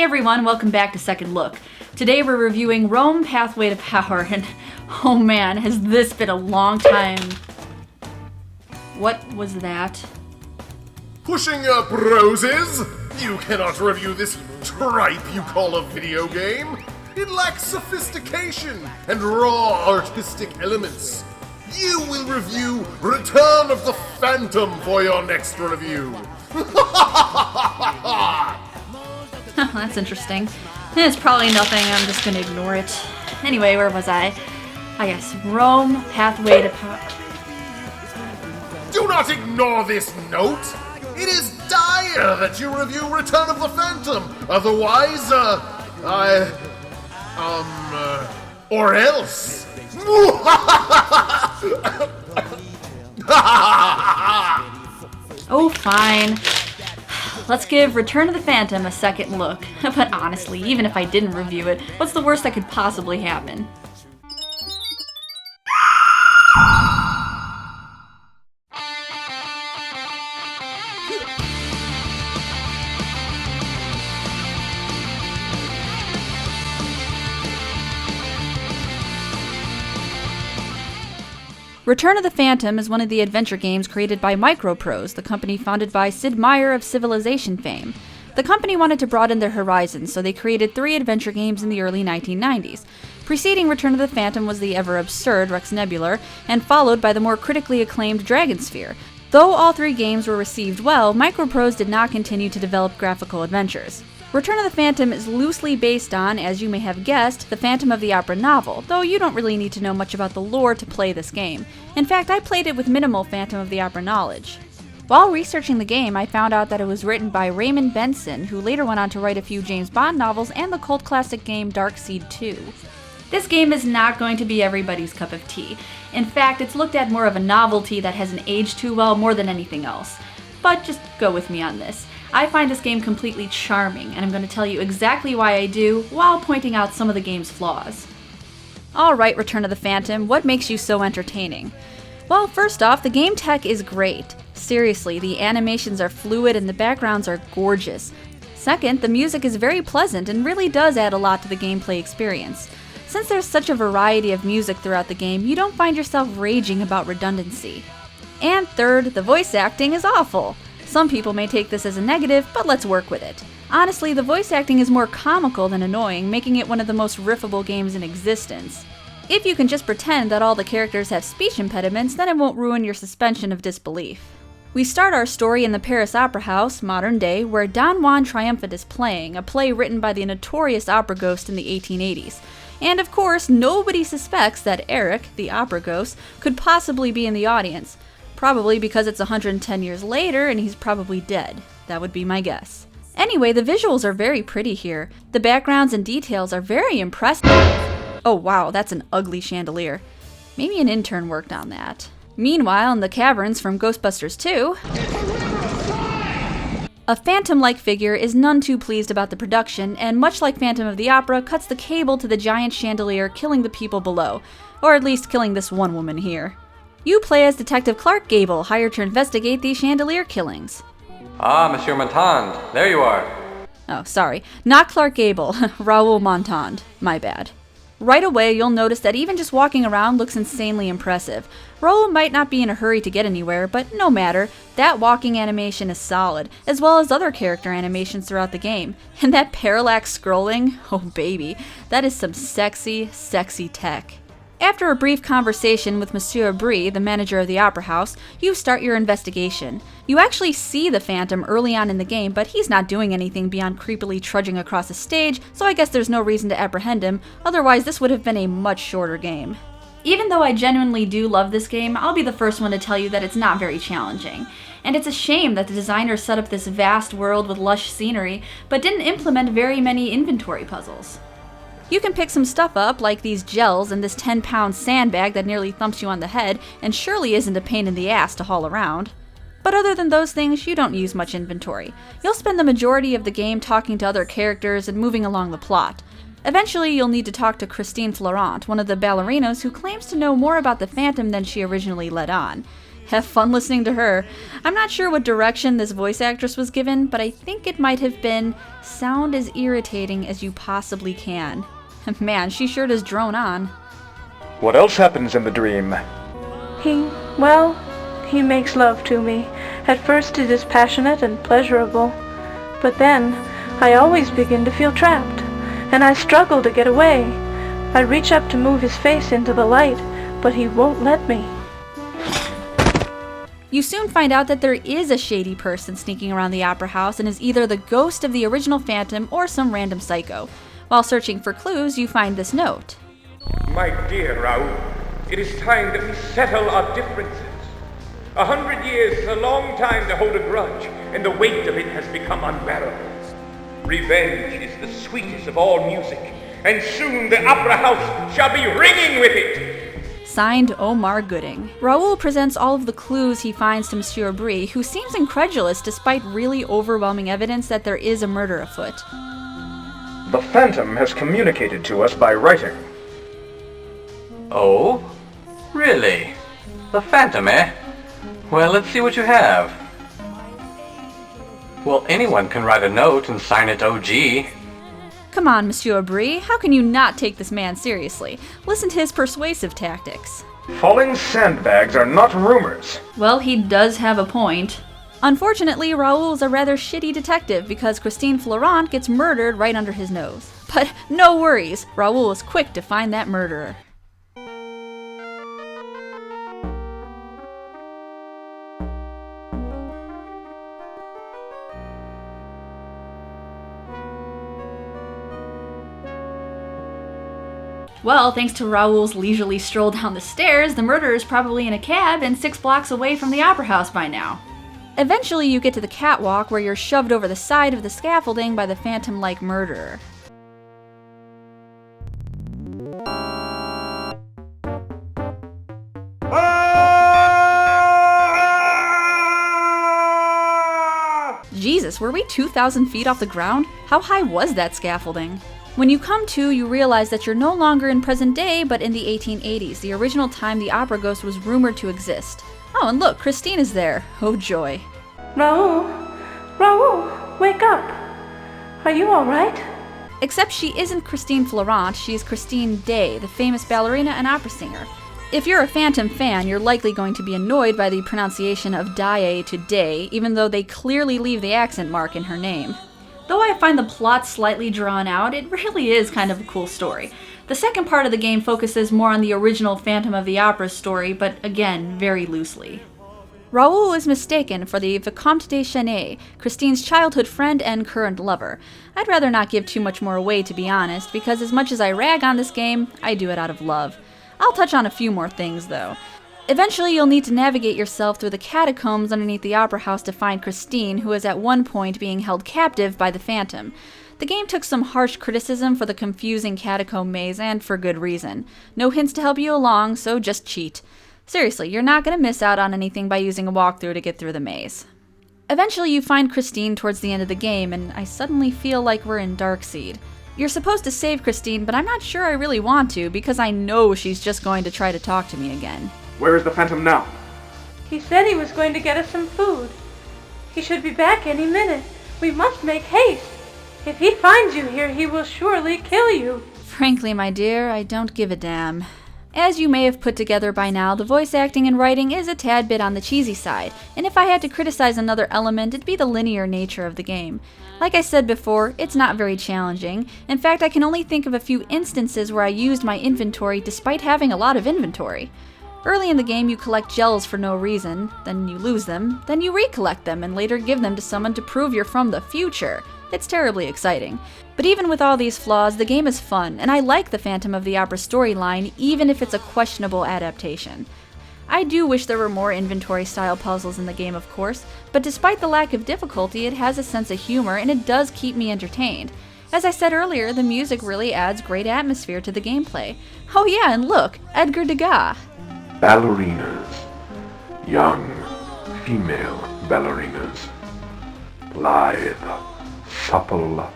Hey everyone, welcome back to Second Look. Today we're reviewing Rome Pathway to Power, and oh man, has this been a long time. What was that? Pushing up roses? You cannot review this tripe you call a video game. It lacks sophistication and raw artistic elements. You will review Return of the Phantom for your next review. That's interesting. It's probably nothing, I'm just gonna ignore it. Anyway, where was I? I guess Rome Pathway to Power. Do not ignore this note. It is dire that you review Return of the Phantom. Otherwise, or else. Oh, fine. Let's give Return of the Phantom a second look. But honestly, even if I didn't review it, what's the worst that could possibly happen? Return of the Phantom is one of the adventure games created by Microprose, the company founded by Sid Meier of Civilization fame. The company wanted to broaden their horizons, so they created 3 adventure games in the early 1990s. Preceding Return of the Phantom was the ever-absurd Rex Nebular, and followed by the more critically acclaimed Dragonsphere. Though all 3 games were received well, Microprose did not continue to develop graphical adventures. Return of the Phantom is loosely based on, as you may have guessed, the Phantom of the Opera novel, though you don't really need to know much about the lore to play this game. In fact, I played it with minimal Phantom of the Opera knowledge. While researching the game, I found out that it was written by Raymond Benson, who later went on to write a few James Bond novels and the cult classic game Darkseid 2. This game is not going to be everybody's cup of tea. In fact, it's looked at more of a novelty that hasn't aged too well more than anything else. But just go with me on this. I find this game completely charming, and I'm going to tell you exactly why I do, while pointing out some of the game's flaws. Alright, Return of the Phantom, what makes you so entertaining? Well, first off, the game tech is great. Seriously, the animations are fluid and the backgrounds are gorgeous. Second, the music is very pleasant and really does add a lot to the gameplay experience. Since there's such a variety of music throughout the game, you don't find yourself raging about redundancy. And third, the voice acting is awful. Some people may take this as a negative, but let's work with it. Honestly, the voice acting is more comical than annoying, making it one of the most riffable games in existence. If you can just pretend that all the characters have speech impediments, then it won't ruin your suspension of disbelief. We start our story in the Paris Opera House, modern day, where Don Juan Triumphant is playing, a play written by the notorious opera ghost in the 1880s. And of course, nobody suspects that Eric, the opera ghost, could possibly be in the audience. Probably because it's 110 years later and he's probably dead. That would be my guess. Anyway, the visuals are very pretty here. The backgrounds and details are very impressive. Oh wow, that's an ugly chandelier. Maybe an intern worked on that. Meanwhile, in the caverns from Ghostbusters 2, a phantom-like figure is none too pleased about the production, and much like Phantom of the Opera, cuts the cable to the giant chandelier, killing the people below. Or at least killing this one woman here. You play as Detective Clark Gable, hired to investigate these chandelier killings. Ah, Monsieur Montand, there you are. Oh, sorry. Not Clark Gable, Raoul Montand. My bad. Right away, you'll notice that even just walking around looks insanely impressive. Raoul might not be in a hurry to get anywhere, but no matter, that walking animation is solid, as well as other character animations throughout the game. And that parallax scrolling, oh baby, that is some sexy, sexy tech. After a brief conversation with Monsieur Brie, the manager of the Opera House, you start your investigation. You actually see the Phantom early on in the game, but he's not doing anything beyond creepily trudging across a stage, so I guess there's no reason to apprehend him, otherwise this would have been a much shorter game. Even though I genuinely do love this game, I'll be the first one to tell you that it's not very challenging. And it's a shame that the designers set up this vast world with lush scenery, but didn't implement very many inventory puzzles. You can pick some stuff up, like these gels and this 10-pound sandbag that nearly thumps you on the head, and surely isn't a pain in the ass to haul around. But other than those things, you don't use much inventory. You'll spend the majority of the game talking to other characters and moving along the plot. Eventually, you'll need to talk to Christine Florent, one of the ballerinos who claims to know more about the Phantom than she originally let on. Have fun listening to her. I'm not sure what direction this voice actress was given, but I think it might have been sound as irritating as you possibly can. Man, she sure does drone on. What else happens in the dream? He makes love to me. At first it is passionate and pleasurable, but then I always begin to feel trapped, and I struggle to get away. I reach up to move his face into the light, but he won't let me. You soon find out that there is a shady person sneaking around the opera house and is either the ghost of the original Phantom or some random psycho. While searching for clues, you find this note. My dear Raoul, it is time that we settle our differences. 100 years is a long time to hold a grudge, and the weight of it has become unbearable. Revenge is the sweetest of all music, and soon the opera house shall be ringing with it! Signed, Omar Gooding. Raoul presents all of the clues he finds to Monsieur Aubry, who seems incredulous despite really overwhelming evidence that there is a murder afoot. The Phantom has communicated to us by writing. Oh? Really? The Phantom, eh? Well, let's see what you have. Well, anyone can write a note and sign it OG. Come on, Monsieur Aubry, how can you not take this man seriously? Listen to his persuasive tactics. Falling sandbags are not rumors. Well, he does have a point. Unfortunately, Raoul's a rather shitty detective because Christine Florent gets murdered right under his nose. But no worries, Raoul is quick to find that murderer. Well, thanks to Raoul's leisurely stroll down the stairs, the murderer is probably in a cab and 6 blocks away from the opera house by now. Eventually, you get to the catwalk where you're shoved over the side of the scaffolding by the phantom-like murderer. Jesus, were we 2,000 feet off the ground? How high was that scaffolding? When you come to, you realize that you're no longer in present day, but in the 1880s, the original time the opera ghost was rumored to exist. Oh, and look, Christine is there. Oh joy. Raoul, wake up. Are you all right? Except she isn't Christine Florent, she is Christine Day, the famous ballerina and opera singer. If you're a Phantom fan, you're likely going to be annoyed by the pronunciation of Daye to Day, even though they clearly leave the accent mark in her name. Though I find the plot slightly drawn out, it really is kind of a cool story. The second part of the game focuses more on the original Phantom of the Opera story, but again, very loosely. Raoul is mistaken for the Vicomte de Chêne, Christine's childhood friend and current lover. I'd rather not give too much more away, to be honest, because as much as I rag on this game, I do it out of love. I'll touch on a few more things, though. Eventually, you'll need to navigate yourself through the catacombs underneath the opera house to find Christine, who is at one point being held captive by the Phantom. The game took some harsh criticism for the confusing catacomb maze, and for good reason. No hints to help you along, so just cheat. Seriously, you're not going to miss out on anything by using a walkthrough to get through the maze. Eventually, you find Christine towards the end of the game, and I suddenly feel like we're in Darkseed. You're supposed to save Christine, but I'm not sure I really want to, because I know she's just going to try to talk to me again. Where is the Phantom now? He said he was going to get us some food. He should be back any minute. We must make haste. If he finds you here, he will surely kill you. Frankly, my dear, I don't give a damn. As you may have put together by now, the voice acting and writing is a tad bit on the cheesy side, and if I had to criticize another element, it'd be the linear nature of the game. Like I said before, it's not very challenging. In fact, I can only think of a few instances where I used my inventory despite having a lot of inventory. Early in the game, you collect gels for no reason, then you lose them, then you recollect them and later give them to someone to prove you're from the future. It's terribly exciting. But even with all these flaws, the game is fun, and I like the Phantom of the Opera storyline, even if it's a questionable adaptation. I do wish there were more inventory-style puzzles in the game, of course, but despite the lack of difficulty, it has a sense of humor, and it does keep me entertained. As I said earlier, the music really adds great atmosphere to the gameplay. Oh yeah, and look, Edgar Degas. Ballerinas. Young female ballerinas. Lithe, supple,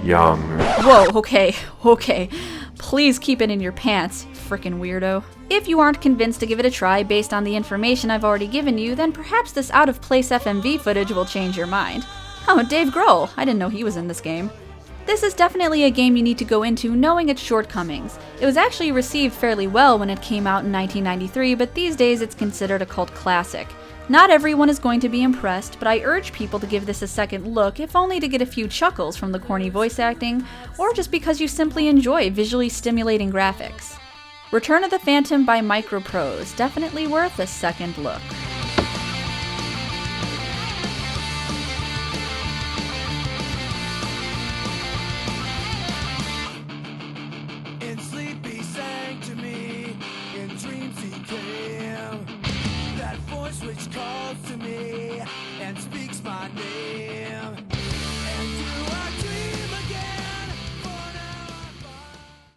young. Whoa, okay. Please keep it in your pants. frickin' weirdo. If you aren't convinced to give it a try based on the information I've already given you, then perhaps this out-of-place FMV footage will change your mind. Oh, Dave Grohl! I didn't know he was in this game. This is definitely a game you need to go into knowing its shortcomings. It was actually received fairly well when it came out in 1993, but these days it's considered a cult classic. Not everyone is going to be impressed, but I urge people to give this a second look, if only to get a few chuckles from the corny voice acting, or just because you simply enjoy visually stimulating graphics. Return of the Phantom by Microprose, definitely worth a second look.